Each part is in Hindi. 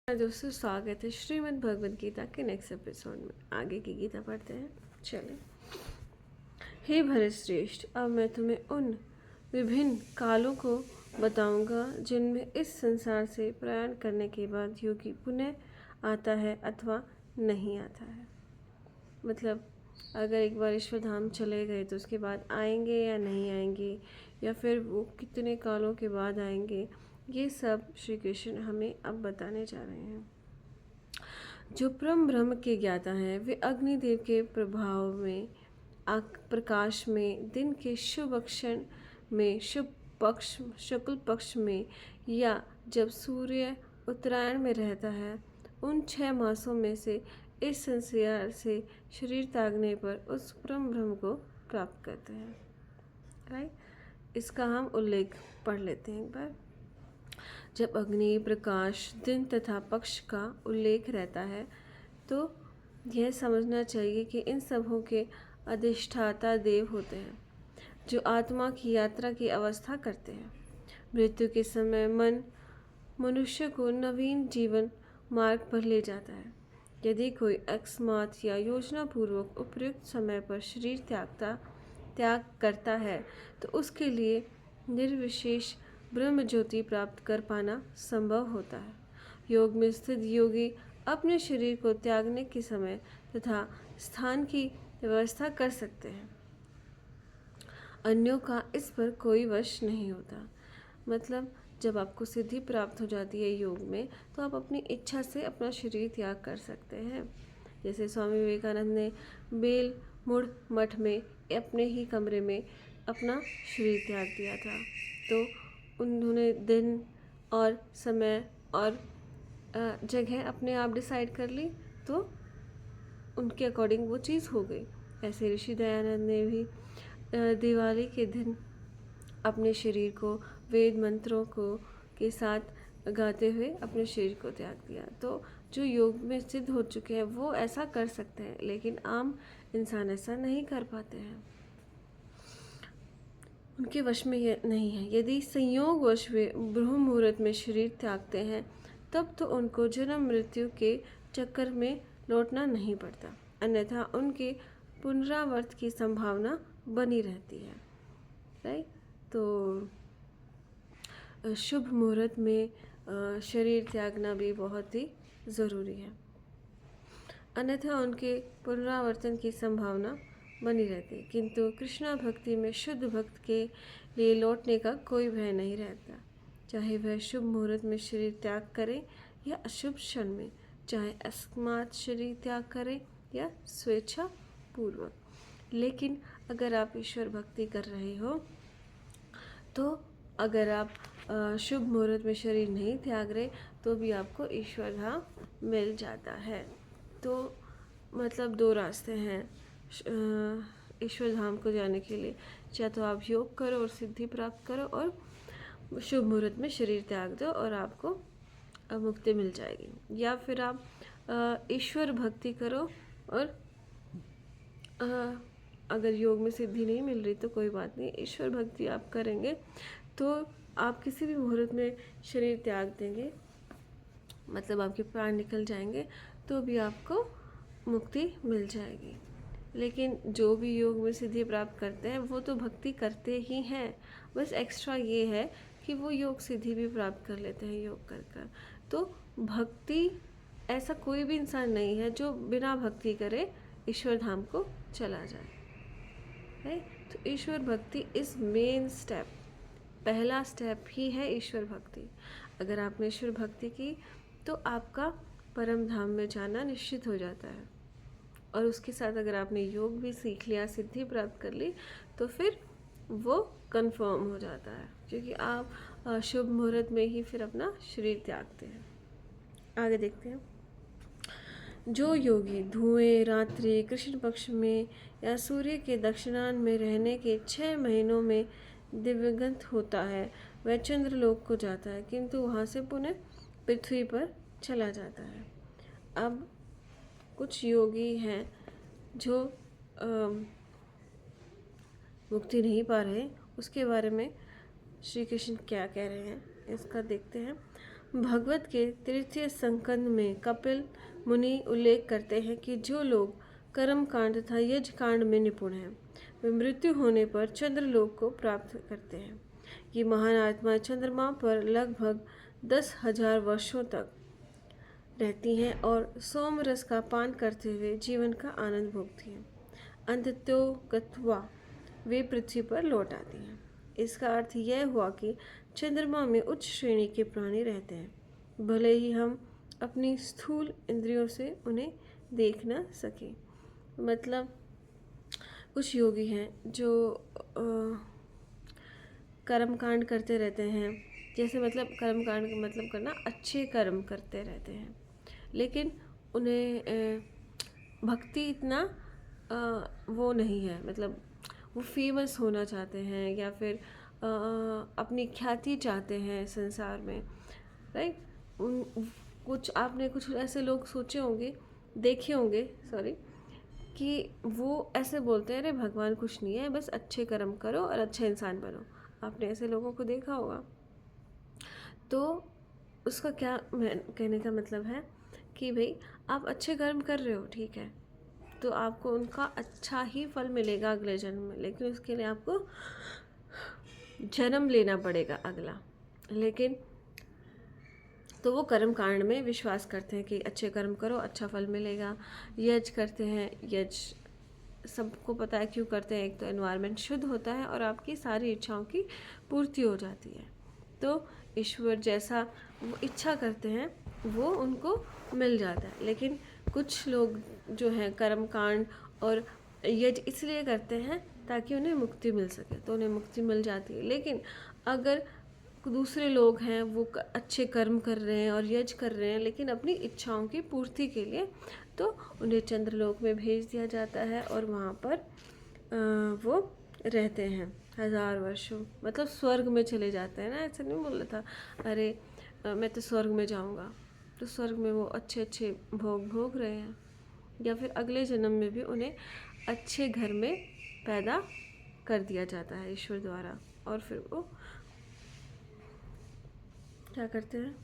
दोस्तों, स्वागत है श्रीमद् भगवद गीता के नेक्स्ट एपिसोड में। आगे की गीता पढ़ते हैं। चलें। हे भरतश्रेष्ठ, अब मैं तुम्हें उन विभिन्न कालों को बताऊंगा जिनमें इस संसार से प्रयाण करने के बाद योगी पुनः आता है अथवा नहीं आता है। मतलब अगर एक बार ईश्वर धाम चले गए तो उसके बाद आएंगे या नहीं आएंगे, या फिर वो कितने कालों के बाद आएंगे, ये सब श्री कृष्ण हमें अब बताने जा रहे हैं। जो परम ब्रह्म के ज्ञाता हैं वे अग्निदेव के प्रभाव में, प्रकाश में, दिन के शुभ क्षण में, शुभ पक्ष, शुक्ल पक्ष में, या जब सूर्य उत्तरायण में रहता है, उन 6 मासों में से इस संसार से शरीर त्यागने पर उस परम ब्रह्म को प्राप्त करते हैं। राइट, इसका हम उल्लेख पढ़ लेते हैं एक बार। जब अग्नि, प्रकाश, दिन तथा पक्ष का उल्लेख रहता है तो यह समझना चाहिए कि इन सबों के अधिष्ठाता देव होते हैं जो आत्मा की यात्रा की अवस्था करते हैं। मृत्यु के समय मन मनुष्य को नवीन जीवन मार्ग पर ले जाता है। यदि कोई अकस्मात या योजना पूर्वक उपयुक्त समय पर शरीर त्याग करता है तो उसके लिए निर्विशेष ब्रह्म ज्योति प्राप्त कर पाना संभव होता है। योग में स्थित योगी अपने शरीर को त्यागने के समय तथा स्थान की व्यवस्था कर सकते हैं। अन्यों का इस पर कोई वश नहीं होता। मतलब जब आपको सिद्धि प्राप्त हो जाती है योग में, तो आप अपनी इच्छा से अपना शरीर त्याग कर सकते हैं। जैसे स्वामी विवेकानंद ने बेल मुड़ मठ में अपने ही कमरे में अपना शरीर त्याग दिया था। तो उन्होंने दिन और समय और जगह अपने आप डिसाइड कर ली, तो उनके अकॉर्डिंग वो चीज़ हो गई। ऐसे ऋषि दयानंद ने भी दिवाली के दिन अपने शरीर को वेद मंत्रों को के साथ गाते हुए अपने शरीर को त्याग दिया। तो जो योग में सिद्ध हो चुके हैं वो ऐसा कर सकते हैं, लेकिन आम इंसान ऐसा नहीं कर पाते हैं, उनके वश में ये नहीं है। यदि संयोग वश वे ब्रह्म मुहूर्त में शरीर त्यागते हैं तब तो उनको जन्म मृत्यु के चक्कर में लौटना नहीं पड़ता, अन्यथा उनके पुनरावर्त की संभावना बनी रहती है। राइट, तो शुभ मुहूर्त में शरीर त्यागना भी बहुत ही ज़रूरी है, अन्यथा उनके पुनरावर्तन की संभावना बनी रहती है। किंतु कृष्णा भक्ति में शुद्ध भक्त के लिए लौटने का कोई भय नहीं रहता, चाहे वह शुभ मुहूर्त में शरीर त्याग करे या अशुभ क्षण में, चाहे अकस्मात शरीर त्याग करे या स्वेच्छा पूर्वक। लेकिन अगर आप ईश्वर भक्ति कर रहे हो तो अगर आप शुभ मुहूर्त में शरीर नहीं त्याग रहे तो भी आपको ईश्वर धाम मिल जाता है। तो मतलब 2 रास्ते हैं ईश्वर धाम को जाने के लिए, चाहे तो आप योग करो और सिद्धि प्राप्त करो और शुभ मुहूर्त में शरीर त्याग दो और आपको मुक्ति मिल जाएगी, या फिर आप ईश्वर भक्ति करो और अगर योग में सिद्धि नहीं मिल रही तो कोई बात नहीं, ईश्वर भक्ति आप करेंगे तो आप किसी भी मुहूर्त में शरीर त्याग देंगे, मतलब आपके प्राण निकल जाएंगे तो भी आपको मुक्ति मिल जाएगी। लेकिन जो भी योग में सिद्धि प्राप्त करते हैं वो तो भक्ति करते ही हैं, बस एक्स्ट्रा ये है कि वो योग सिद्धि भी प्राप्त कर लेते हैं योग कर कर। तो भक्ति, ऐसा कोई भी इंसान नहीं है जो बिना भक्ति करे ईश्वर धाम को चला जाए है। तो ईश्वर भक्ति इस मेन स्टेप, पहला स्टेप ही है ईश्वर भक्ति। अगर आपने ईश्वर भक्ति की तो आपका परम धाम में जाना निश्चित हो जाता है, और उसके साथ अगर आपने योग भी सीख लिया, सिद्धि प्राप्त कर ली, तो फिर वो कंफर्म हो जाता है, क्योंकि आप शुभ मुहूर्त में ही फिर अपना शरीर त्यागते हैं। आगे देखते हैं। जो योगी धुएं रात्रि कृष्ण पक्ष में या सूर्य के दक्षिणायन में रहने के 6 महीनों में दिव्यगंत होता है वह चंद्रलोक को जाता है, किंतु वहाँ से पुनः पृथ्वी पर चला जाता है। अब कुछ योगी हैं जो मुक्ति नहीं पा रहे, उसके बारे में श्री कृष्ण क्या कह रहे हैं इसका देखते हैं। भगवत के तृतीय संकंद में कपिल मुनि उल्लेख करते हैं कि जो लोग कर्म कांड तथा यज्ञ कांड में निपुण हैं वे मृत्यु होने पर चंद्रलोक को प्राप्त करते हैं। ये महान आत्मा चंद्रमा पर लगभग 10,000 वर्षों तक रहती हैं और सोम रस का पान करते हुए जीवन का आनंद भोगती हैं। अंततो गत्वा वे पृथ्वी पर लौट आती हैं। इसका अर्थ यह हुआ कि चंद्रमा में उच्च श्रेणी के प्राणी रहते हैं, भले ही हम अपनी स्थूल इंद्रियों से उन्हें देख न सकें। मतलब कुछ योगी हैं जो कर्म कांड करते रहते हैं, जैसे मतलब कर्म कांड का मतलब करना अच्छे कर्म करते रहते हैं, लेकिन उन्हें भक्ति इतना वो नहीं है। मतलब वो फेमस होना चाहते हैं या फिर अपनी ख्याति चाहते हैं संसार में, राइट। कुछ आपने कुछ ऐसे लोग सोचे होंगे, देखे होंगे कि वो ऐसे बोलते हैं, अरे भगवान कुछ नहीं है, बस अच्छे कर्म करो और अच्छा इंसान बनो। आपने ऐसे लोगों को देखा होगा। तो उसका क्या कहने का मतलब है कि भाई आप अच्छे कर्म कर रहे हो, ठीक है, तो आपको उनका अच्छा ही फल मिलेगा अगले जन्म में, लेकिन उसके लिए आपको जन्म लेना पड़ेगा अगला। लेकिन तो वो कर्म कांड में विश्वास करते हैं कि अच्छे कर्म करो, अच्छा फल मिलेगा। यज्ञ करते हैं, यज्ञ सबको पता है क्यों करते हैं, एक तो एनवायरनमेंट शुद्ध होता है और आपकी सारी इच्छाओं की पूर्ति हो जाती है। तो ईश्वर जैसा वो इच्छा करते हैं वो उनको मिल जाता है। लेकिन कुछ लोग जो हैं कर्म कांड और यज्ञ इसलिए करते हैं ताकि उन्हें मुक्ति मिल सके, तो उन्हें मुक्ति मिल जाती है। लेकिन अगर दूसरे लोग हैं वो अच्छे कर्म कर रहे हैं और यज्ञ कर रहे हैं लेकिन अपनी इच्छाओं की पूर्ति के लिए, तो उन्हें चंद्रलोक में भेज दिया जाता है और वहाँ पर वो रहते हैं 1000 वर्षों, मतलब स्वर्ग में चले जाते हैं ना। ऐसा नहीं बोल रहा था अरे मैं तो स्वर्ग में जाऊँगा, तो स्वर्ग में वो अच्छे अच्छे भोग भोग रहे हैं, या फिर अगले जन्म में भी उन्हें अच्छे घर में पैदा कर दिया जाता है ईश्वर द्वारा, और फिर वो क्या करते हैं,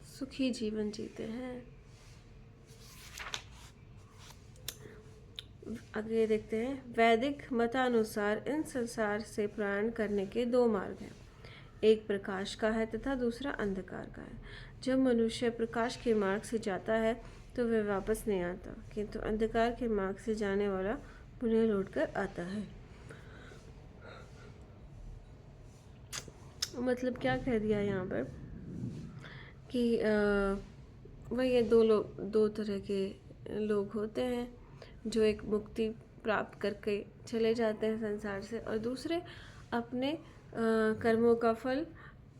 सुखी जीवन जीते हैं। आगे देखते हैं, वैदिक मतानुसार इन संसार से प्रयाण करने के 2 मार्ग हैं, एक प्रकाश का है तथा दूसरा अंधकार का है। जब मनुष्य प्रकाश के मार्ग से जाता है तो वह वापस नहीं आता, किंतु अंधकार के मार्ग से जाने वाला पुनः लौटकर आता है। मतलब क्या कह दिया यहाँ पर कि वही 2 तरह के लोग होते हैं, जो एक मुक्ति प्राप्त करके चले जाते हैं संसार से, और दूसरे अपने कर्मों का फल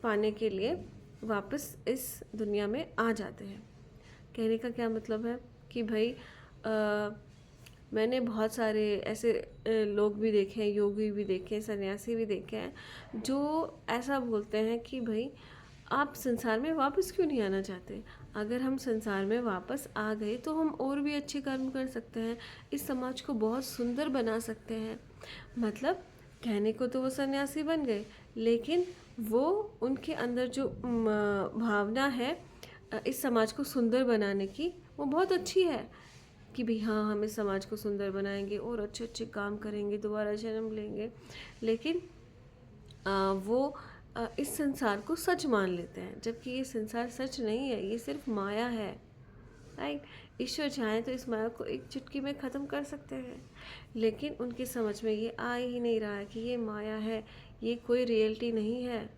पाने के लिए वापस इस दुनिया में आ जाते हैं। कहने का क्या मतलब है कि भाई मैंने बहुत सारे ऐसे लोग भी देखे हैं, योगी भी देखे हैं, सन्यासी भी देखे हैं, जो ऐसा बोलते हैं कि भाई आप संसार में वापस क्यों नहीं आना चाहते। अगर हम संसार में वापस आ गए तो हम और भी अच्छे कर्म कर सकते हैं, इस समाज को बहुत सुंदर बना सकते हैं। मतलब कहने को तो वो सन्यासी बन गए, लेकिन वो उनके अंदर जो भावना है इस समाज को सुंदर बनाने की, वो बहुत अच्छी है कि भाई हाँ हम इस समाज को सुंदर बनाएंगे और अच्छे अच्छे काम करेंगे, दोबारा जन्म लेंगे। लेकिन वो इस संसार को सच मान लेते हैं, जबकि ये संसार सच नहीं है, ये सिर्फ माया है, राइट। ईश्वर चाहे तो इस माया को एक चुटकी में ख़त्म कर सकते हैं, लेकिन उनकी समझ में ये आ ही नहीं रहा है कि ये माया है, ये कोई रियलिटी नहीं है।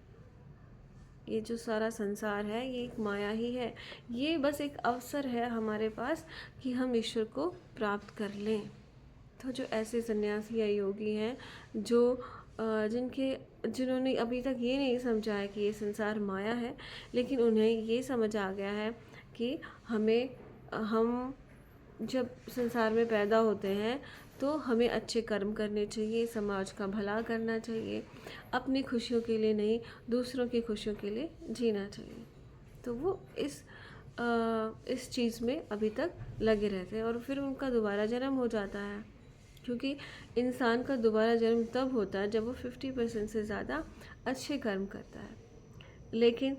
ये जो सारा संसार है ये एक माया ही है, ये बस एक अवसर है हमारे पास कि हम ईश्वर को प्राप्त कर लें। तो जो ऐसे सन्यासी या योगी हैं जो जिन्होंने अभी तक ये नहीं समझा है कि ये संसार माया है, लेकिन उन्हें ये समझ आ गया है कि हम जब संसार में पैदा होते हैं तो हमें अच्छे कर्म करने चाहिए, समाज का भला करना चाहिए, अपनी खुशियों के लिए नहीं दूसरों की खुशियों के लिए जीना चाहिए। तो वो इस चीज़ में अभी तक लगे रहते हैं और फिर उनका दोबारा जन्म हो जाता है, क्योंकि इंसान का दोबारा जन्म तब होता है जब वो 50% से ज़्यादा अच्छे कर्म करता है। लेकिन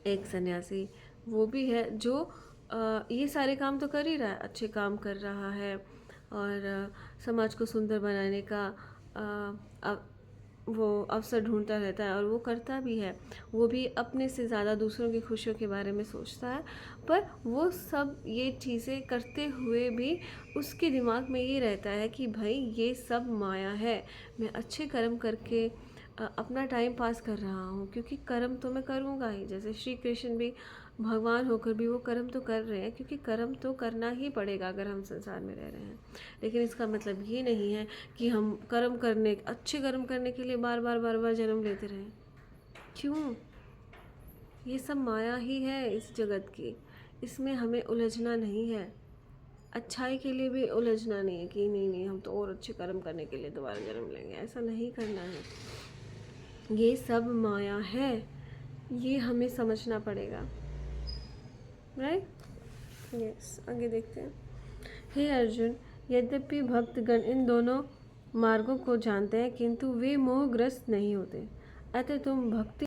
एक सन्यासी वो भी है जो ये सारे काम तो कर ही रहा है, अच्छे काम कर रहा है और समाज को सुंदर बनाने का वो अवसर ढूंढता रहता है और वो करता भी है। वो भी अपने से ज़्यादा दूसरों की खुशियों के बारे में सोचता है, पर वो सब ये चीज़ें करते हुए भी उसके दिमाग में ये रहता है कि भाई ये सब माया है, मैं अच्छे कर्म करके अपना टाइम पास कर रहा हूँ, क्योंकि कर्म तो मैं करूँगा ही। जैसे श्री कृष्ण भी भगवान होकर भी वो कर्म तो कर रहे हैं, क्योंकि कर्म तो करना ही पड़ेगा अगर हम संसार में रह रहे हैं। लेकिन इसका मतलब ये नहीं है कि हम अच्छे कर्म करने के लिए बार बार जन्म लेते रहें। क्यों? ये सब माया ही है इस जगत की, इसमें हमें उलझना नहीं है। अच्छाई के लिए भी उलझना नहीं है कि नहीं नहीं हम तो और अच्छे कर्म करने के लिए दोबारा जन्म लेंगे, ऐसा नहीं करना है। ये सब माया है, ये हमें समझना पड़ेगा। राइट? यस, आगे देखते हैं। हे अर्जुन, यद्यपि भक्तगण इन दोनों मार्गों को जानते हैं, किंतु वे मोहग्रस्त नहीं होते। अतः तुम भक्ति